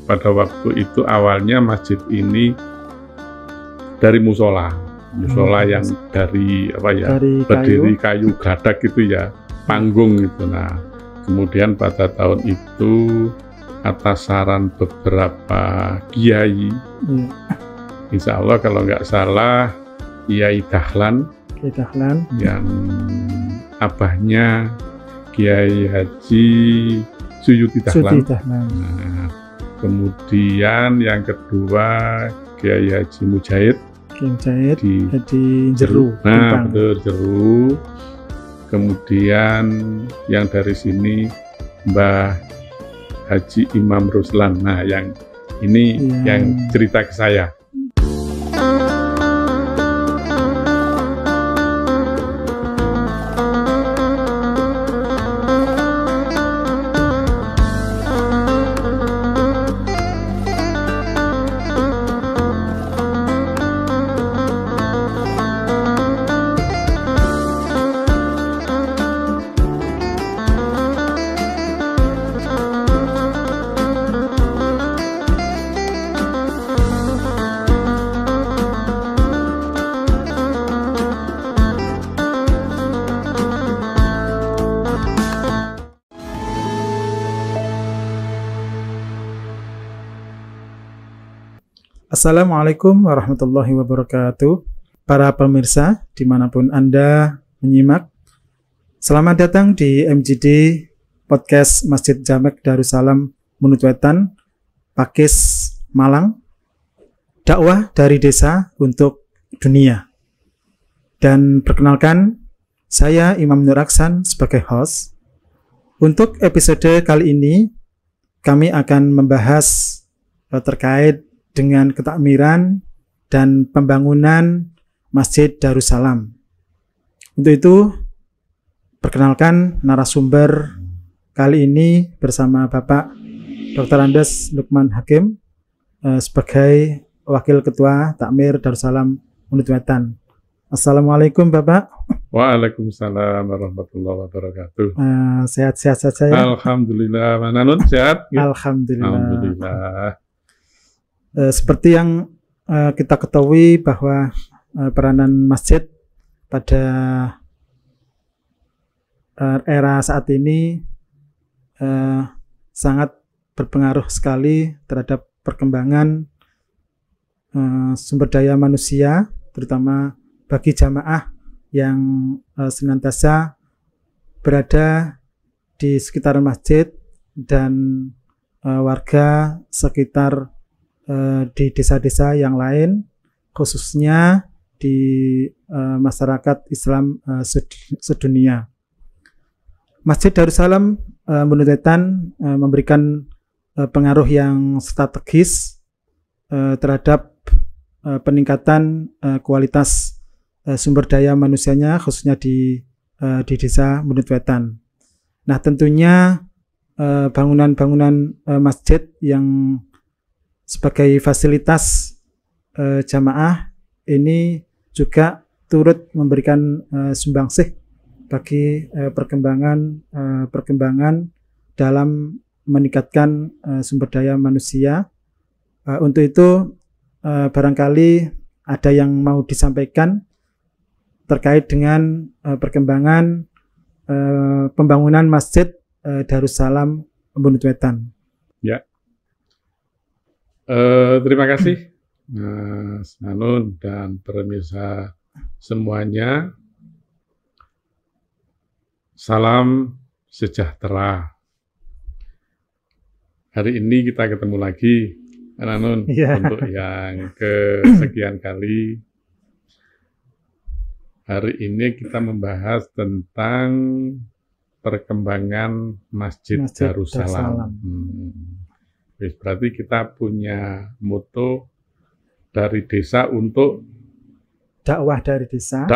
pada waktu itu awalnya masjid ini dari musola yang dari berdiri kayu gadak gitu ya, panggung gitu. Nah, kemudian pada tahun itu atas saran beberapa kiai, insya Allah kalau nggak salah Kiai Dahlan yang abahnya Kiai Haji Suyuti Dahlan. Nah, kemudian yang kedua Kiai Haji Mujahid di Jeru. Nah, betul, Jeru. Kemudian yang dari sini Mbah Haji Imam Ruslan. Nah, yang ini yang cerita ke saya. Assalamualaikum warahmatullahi wabarakatuh. Para pemirsa dimanapun Anda menyimak, selamat datang di MJD Podcast Masjid Jamek Darussalam Bunut Wetan, Pakis, Malang. Dakwah dari desa untuk dunia. Dan perkenalkan, saya Imam Nur Aksan sebagai host. Untuk episode kali ini, kami akan membahas terkait dengan ketakmiran dan pembangunan Masjid Darussalam. Untuk itu, perkenalkan narasumber kali ini bersama Bapak Dr. Andes Lukman Hakim sebagai Wakil Ketua Takmir Darussalam Bunut Wetan. Assalamualaikum Bapak. Waalaikumsalam warahmatullahi wabarakatuh. Sehat-sehat saja ya? Alhamdulillah. Mana Nun, sehat? Alhamdulillah. Seperti yang kita ketahui bahwa peranan masjid pada era saat ini sangat berpengaruh sekali terhadap perkembangan sumber daya manusia, terutama bagi jamaah yang senantiasa berada di sekitaran masjid dan warga sekitar di desa-desa yang lain, khususnya di masyarakat Islam sedunia. Masjid Darussalam Bunut Wetan memberikan pengaruh yang strategis terhadap peningkatan kualitas sumber daya manusianya, khususnya di desa Bunut Wetan. Nah, tentunya bangunan-bangunan masjid yang sebagai fasilitas jamaah ini juga turut memberikan sumbangsih bagi perkembangan dalam meningkatkan sumber daya manusia. Untuk itu barangkali ada yang mau disampaikan terkait dengan perkembangan pembangunan Masjid Darussalam Bunut Wetan. Ya. Terima kasih Mas Nanun dan pemirsa semuanya. Salam sejahtera. Hari ini kita ketemu lagi Nanun untuk yang kesekian kali. Hari ini kita membahas tentang perkembangan Masjid Darussalam. Berarti kita punya moto dari desa untuk dakwah dari desa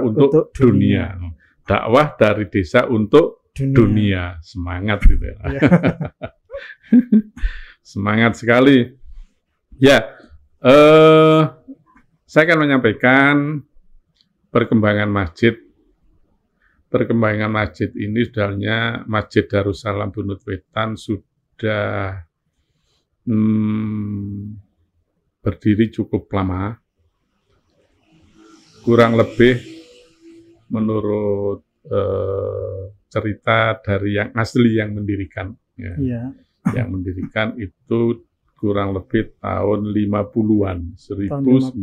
untuk dunia. Dakwah dari desa untuk dunia. Semangat gitu ya. Semangat sekali. Ya, saya akan menyampaikan perkembangan masjid. Perkembangan masjid ini sebenarnya Masjid Darussalam Bunut Wetan sudah berdiri cukup lama, kurang lebih menurut cerita dari yang asli yang mendirikan, ya. Iya. Yang mendirikan itu kurang lebih tahun 50-an, 1950.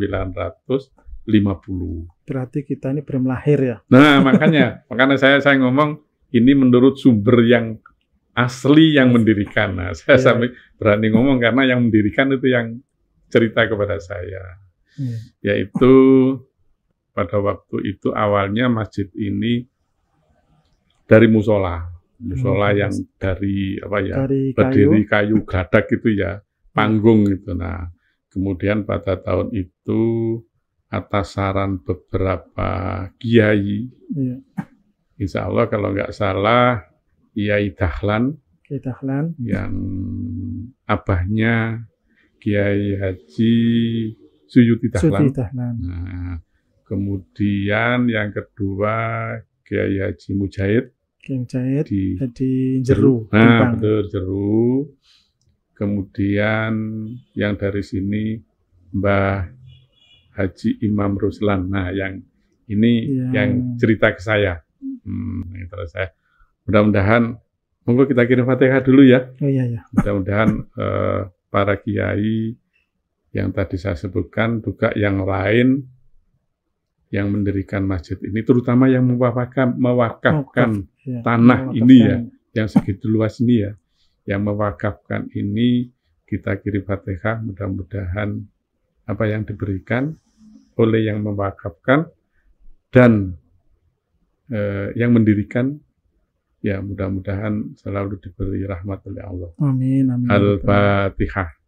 Berarti kita ini belum lahir ya? Nah, makanya saya ngomong ini menurut sumber yang asli yang mendirikan. Nah, saya sampai berani ngomong karena yang mendirikan itu yang cerita kepada saya. Yaitu pada waktu itu awalnya masjid ini dari musola yang dari berdiri kayu gadak itu ya, panggung itu. Nah, kemudian pada tahun itu atas saran beberapa kiai, insya Allah kalau nggak salah Kiai Dahlan yang abahnya Kiai Haji Suyuti Dahlan. Nah, kemudian yang kedua Kiai Haji Mujahid di Jeru. Nah, betul, Jeru. Kemudian yang dari sini Mbah Haji Imam Ruslan. Nah, yang ini yang cerita ke saya. Terus saya mudah-mudahan monggo kita kirim Fatihah dulu ya. Mudah-mudahan para kiai yang tadi saya sebutkan juga yang lain yang mendirikan masjid ini, terutama yang mewakafkan tanah ini ya, yang segitu luas ini ya, yang mewakafkan ini, kita kirim Fatihah, mudah-mudahan apa yang diberikan oleh yang mewakafkan dan yang mendirikan, ya mudah-mudahan selalu diberi rahmat oleh Allah. Amin. Amin. Al-Fatihah.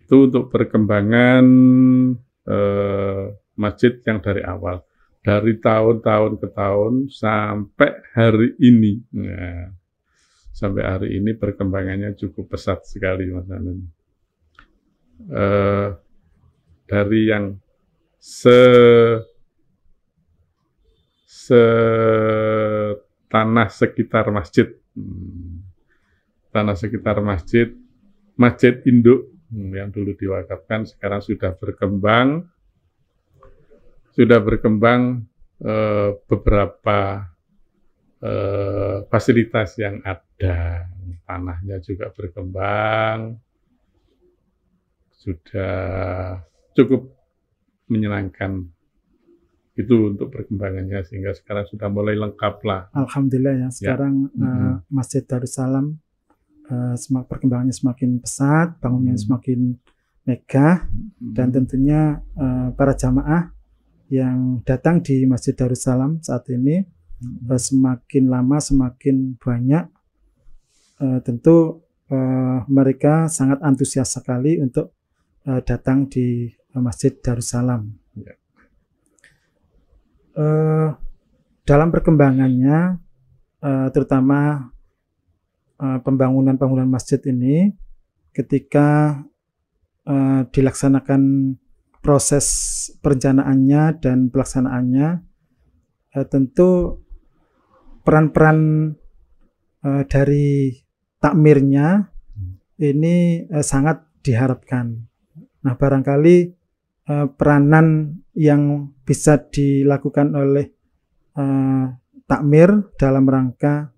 Itu untuk perkembangan masjid yang dari awal, dari tahun ke tahun sampai hari ini. Nah, sampai hari ini perkembangannya cukup pesat sekali, Mas Anun. Dari yang tanah sekitar masjid, masjid induk yang dulu diwakafkan sekarang sudah berkembang beberapa fasilitas yang ada, tanahnya juga berkembang, sudah cukup menyenangkan itu untuk perkembangannya, sehingga sekarang sudah mulai lengkap lah. Alhamdulillah ya, sekarang Masjid Darussalam perkembangannya semakin pesat, bangunannya semakin megah, dan tentunya para jamaah yang datang di Masjid Darussalam saat ini semakin lama semakin banyak. Tentu mereka sangat antusias sekali untuk datang di Masjid Darussalam. Dalam perkembangannya, terutama pembangunan masjid ini, ketika dilaksanakan proses perencanaannya dan pelaksanaannya, tentu peran-peran dari takmirnya ini sangat diharapkan. Nah, barangkali peranan yang bisa dilakukan oleh takmir dalam rangka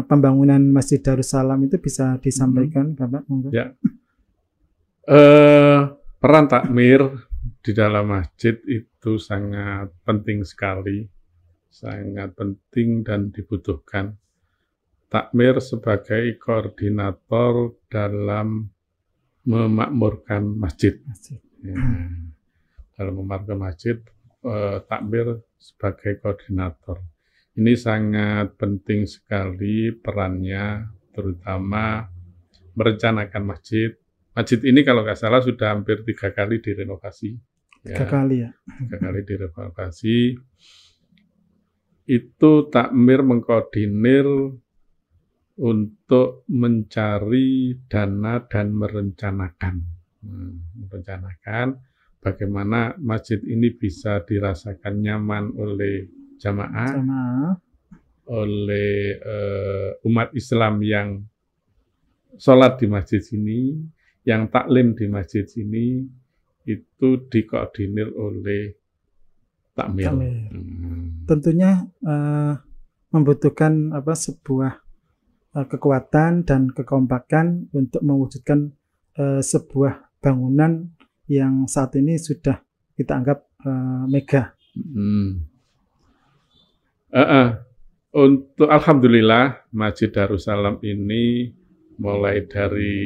pembangunan Masjid Darussalam itu bisa disampaikan, Bapak? Ya. Peran takmir di dalam masjid itu sangat penting sekali, sangat penting dan dibutuhkan. Takmir sebagai koordinator dalam memakmurkan masjid. Ya. Dalam memakmurkan masjid, takmir sebagai koordinator. Ini sangat penting sekali perannya, terutama merencanakan masjid. Masjid ini kalau nggak salah sudah hampir 3 kali direnovasi. 3 kali ya? 3 kali direnovasi. Itu takmir mengkoordinir untuk mencari dana dan merencanakan bagaimana masjid ini bisa dirasakan nyaman oleh jamaah oleh umat Islam yang sholat di masjid sini, yang taklim di masjid sini, itu dikoordinir oleh takmir. Tentunya membutuhkan sebuah kekuatan dan kekompakan untuk mewujudkan sebuah bangunan yang saat ini sudah kita anggap megah. Untuk alhamdulillah Masjid Darussalam ini mulai dari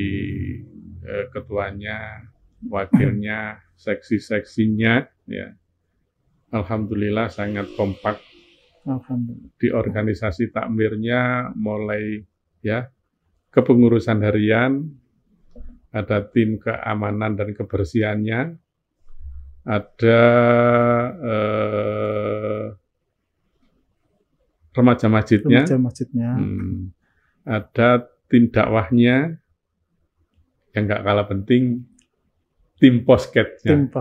ketuanya, wakilnya, seksi-seksinya, ya, alhamdulillah sangat kompak. Alhamdulillah. Di organisasi takmirnya mulai ya kepengurusan harian, ada tim keamanan dan kebersihannya, ada remaja masjidnya, ada tim dakwahnya, yang nggak kalah penting, tim podcastnya.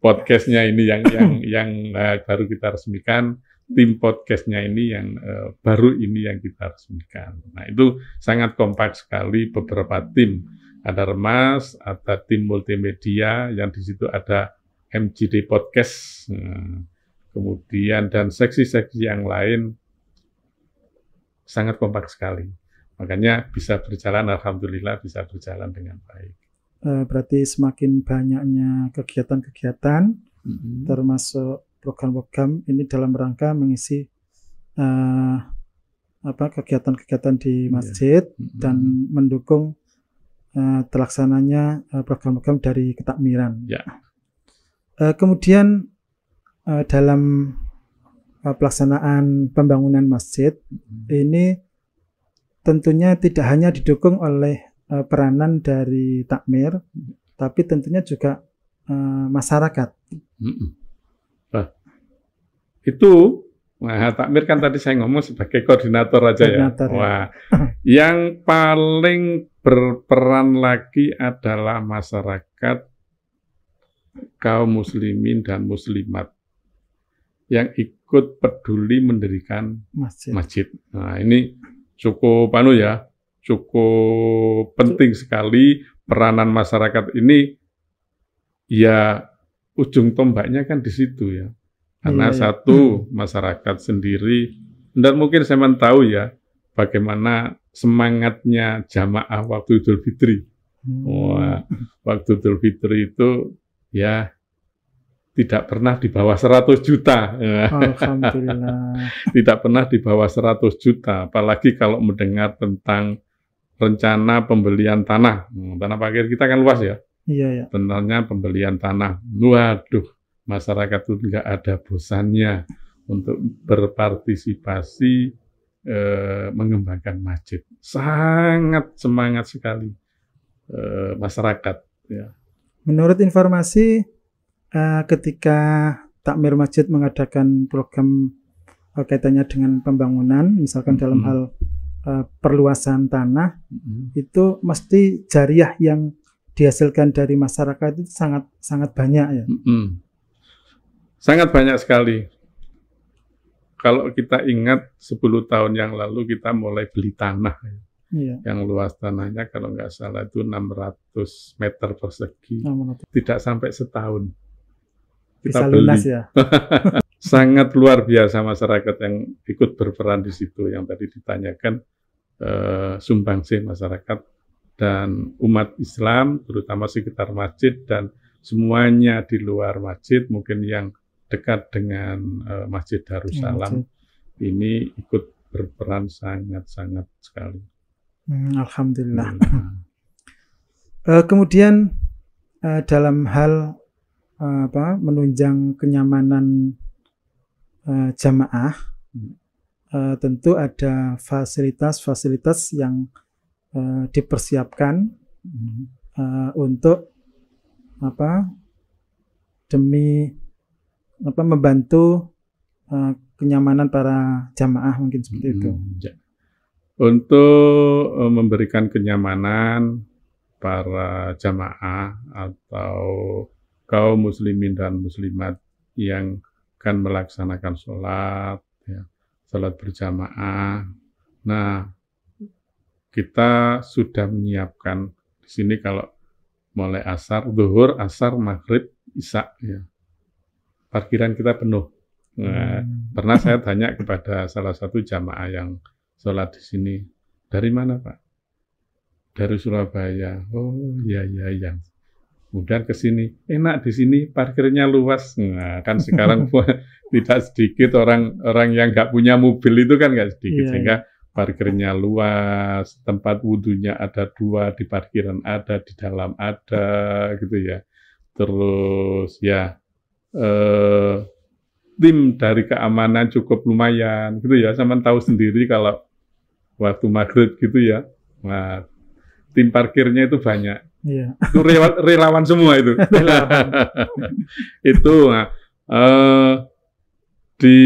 Podcastnya ini yang baru kita resmikan, tim podcastnya ini yang baru ini yang kita resmikan. Nah itu sangat kompak sekali, beberapa tim, ada Remas, ada tim multimedia, yang di situ ada MGD Podcast. Kemudian dan seksi-seksi yang lain sangat kompak sekali. Makanya bisa berjalan, alhamdulillah bisa berjalan dengan baik. Berarti semakin banyaknya kegiatan-kegiatan, termasuk program-program ini dalam rangka mengisi kegiatan-kegiatan di masjid dan mendukung terlaksananya program-program dari ketakmiran. Kemudian dalam pelaksanaan pembangunan masjid ini tentunya tidak hanya didukung oleh peranan dari takmir, tapi tentunya juga masyarakat. Takmir kan tadi saya ngomong sebagai koordinator aja ya. Wah, yang paling berperan lagi adalah masyarakat, kaum muslimin dan muslimat yang ikut peduli mendirikan masjid. Nah, ini cukup cukup penting sekali peranan masyarakat ini. Ya, ujung tombaknya kan di situ ya. Karena satu, masyarakat sendiri, dan mungkin saya tahu ya bagaimana semangatnya jamaah waktu Idul Fitri. Wah, waktu Idul Fitri itu ya tidak pernah di bawah 100 juta. Alhamdulillah. Tidak pernah di bawah 100 juta, apalagi kalau mendengar tentang rencana pembelian tanah. Tanah parkir kita kan luas ya. Iya. Tentangnya pembelian tanah. Waduh, masyarakat itu nggak ada bosannya untuk berpartisipasi mengembangkan masjid. Sangat semangat sekali masyarakat. Ya. Menurut informasi, ketika takmir masjid mengadakan program kaitannya dengan pembangunan, misalkan dalam hal perluasan tanah, itu mesti jariah yang dihasilkan dari masyarakat itu sangat banyak ya. Sangat banyak sekali. Kalau kita ingat 10 tahun yang lalu kita mulai beli tanah. Yang luas tanahnya kalau nggak salah itu 600 meter persegi. Tidak sampai setahun. Kita beli. Lunas ya. Sangat luar biasa masyarakat yang ikut berperan di situ. Yang tadi ditanyakan sumbangsih masyarakat dan umat Islam, terutama sekitar masjid dan semuanya di luar masjid, mungkin yang dekat dengan Masjid Darussalam ini ikut berperan sangat-sangat sekali. Alhamdulillah. Kemudian dalam hal menunjang kenyamanan jamaah, tentu ada fasilitas-fasilitas yang dipersiapkan untuk demi membantu kenyamanan para jamaah, mungkin seperti itu. Untuk memberikan kenyamanan para jamaah atau kaum muslimin dan muslimat yang kan melaksanakan sholat, ya, sholat berjamaah. Nah, kita sudah menyiapkan di sini kalau mulai asar, zuhur, asar, maghrib, isya, ya. Parkiran kita penuh. Nah, pernah saya tanya kepada salah satu jamaah yang sholat di sini, dari mana Pak? Dari Surabaya. Oh iya. Kemudian ke sini, enak di sini, parkirnya luas. Nah, kan sekarang tidak sedikit orang yang nggak punya mobil itu kan nggak sedikit, sehingga parkirnya luas, tempat wudhunya ada 2, di parkiran ada, di dalam ada, gitu ya. Terus ya, tim dari keamanan cukup lumayan, gitu ya. Sama tahu sendiri kalau waktu maghrib gitu ya, nah, tim parkirnya itu banyak. Iya. Itu relawan semua itu. Itu, nah, di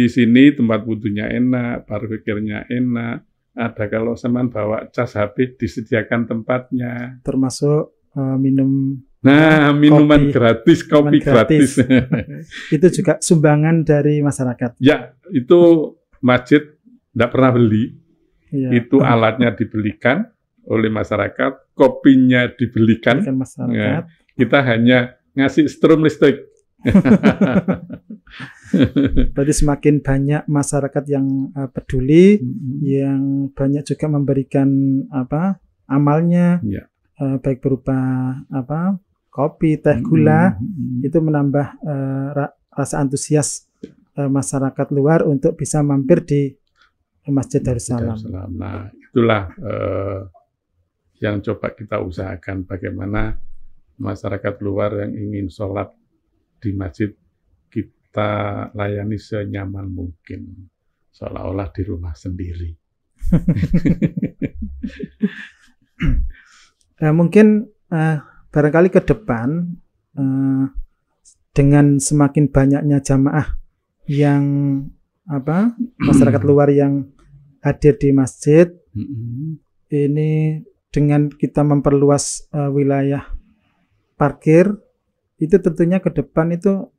sini tempat wudhunya enak, parkirnya enak. Ada kalau seman bawa cas HP disediakan tempatnya. Termasuk minum. Nah, minuman gratis, kopi gratis. Itu juga sumbangan dari masyarakat. Ya, itu masjid tidak pernah beli. Ya. Itu alatnya dibelikan oleh masyarakat, kopinya dibelikan. Masyarakat. Ya, kita hanya ngasih strum listrik. Berarti semakin banyak masyarakat yang peduli, yang banyak juga memberikan amalnya, baik berupa kopi, teh, gula, itu menambah rasa antusias masyarakat luar untuk bisa mampir di Masjid Darussalam. Nah, itulah yang coba kita usahakan, bagaimana masyarakat luar yang ingin sholat di masjid kita layani senyaman mungkin, seolah-olah di rumah sendiri. Mungkin barangkali ke depan dengan semakin banyaknya jamaah yang masyarakat luar yang hadir di masjid, ini dengan kita memperluas wilayah parkir, itu tentunya ke depan itu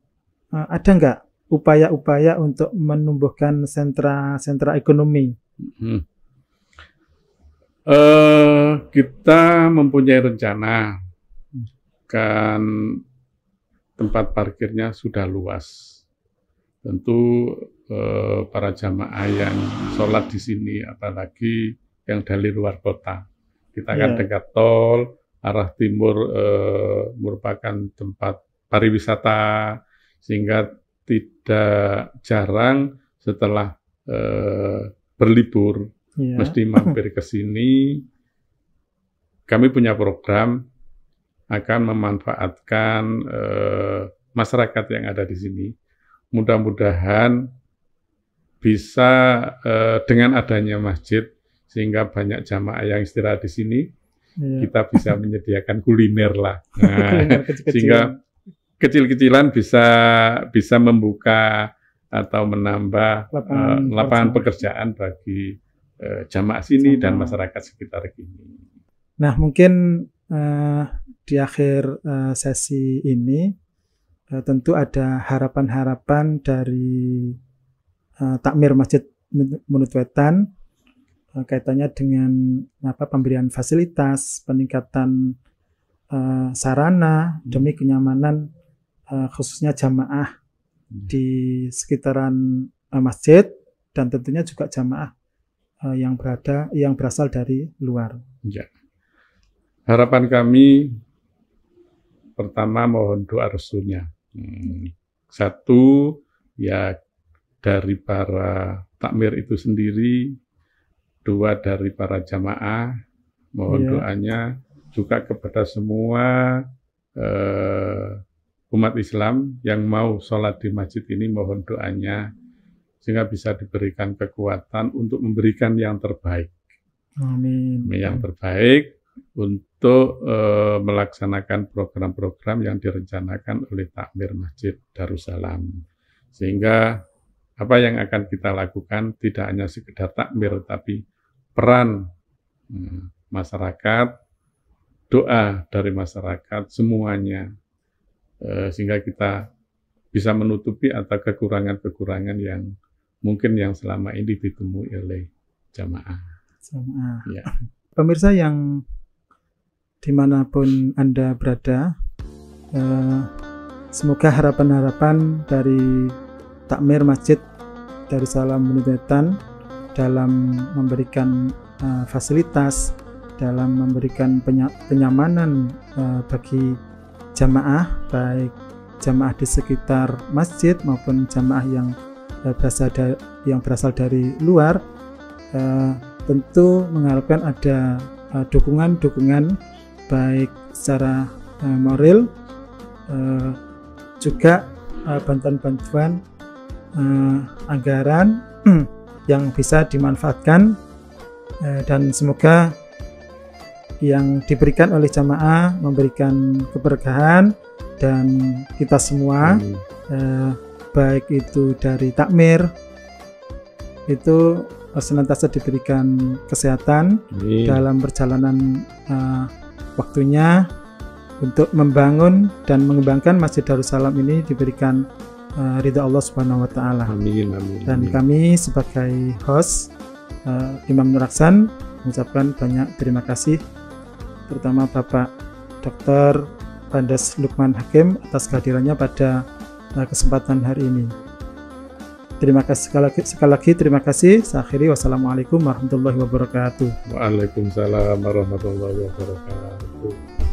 ada nggak upaya-upaya untuk menumbuhkan sentra ekonomi? Kita mempunyai rencana, kan tempat parkirnya sudah luas. Tentu para jamaah yang sholat di sini, apalagi yang dari luar kota, kita kan dekat tol, arah timur merupakan tempat pariwisata, sehingga tidak jarang setelah berlibur mesti mampir ke sini. Kami punya program akan memanfaatkan masyarakat yang ada di sini. Mudah-mudahan bisa dengan adanya masjid, sehingga banyak jamaah yang istirahat di sini, kita bisa menyediakan kuliner lah. Nah, sehingga kecil-kecilan bisa membuka atau menambah lapangan pekerjaan bagi jamaah sini dan masyarakat sekitar ini. Nah, mungkin di akhir sesi ini tentu ada harapan-harapan dari Takmir Masjid Munut Wetan kaitannya dengan pemberian fasilitas, peningkatan sarana demi kenyamanan khususnya jamaah di sekitaran masjid, dan tentunya juga jamaah yang berasal dari luar. Ya. Harapan kami pertama mohon doa restunya. Satu, ya dari para takmir itu sendiri. 2, dari para jamaah, mohon doanya juga kepada semua umat Islam yang mau sholat di masjid ini, mohon doanya sehingga bisa diberikan kekuatan untuk memberikan yang terbaik. Amin. Yang terbaik untuk melaksanakan program-program yang direncanakan oleh Takmir Masjid Darussalam. Sehingga apa yang akan kita lakukan tidak hanya sekedar takmir, tapi peran masyarakat, doa dari masyarakat, semuanya. Sehingga kita bisa menutupi atau kekurangan-kekurangan yang mungkin yang selama ini ditemui oleh jamaah. Ya. Pemirsa yang dimanapun Anda berada, semoga harapan-harapan dari takmir Masjid Darussalam Bunutan dalam memberikan fasilitas, dalam memberikan penyamanan bagi jamaah, baik jamaah di sekitar masjid maupun jamaah yang berasal dari luar, tentu mengharapkan ada dukungan baik secara moral, juga bantuan-bantuan anggaran yang bisa dimanfaatkan, dan semoga yang diberikan oleh jamaah memberikan keberkahan, dan kita semua baik itu dari takmir itu senantiasa diberikan kesehatan dalam perjalanan waktunya untuk membangun dan mengembangkan Masjid Darussalam ini, diberikan ridha Allah Subhanahu wa taala. Dan kami sebagai host Imam Nur Aksan mengucapkan banyak terima kasih, terutama Bapak Dr. Bandes Lukman Hakim atas kehadirannya pada kesempatan hari ini. Terima kasih sekali lagi terima kasih. Saya akhiri, wassalamualaikum warahmatullahi wabarakatuh. Waalaikumsalam warahmatullahi wabarakatuh.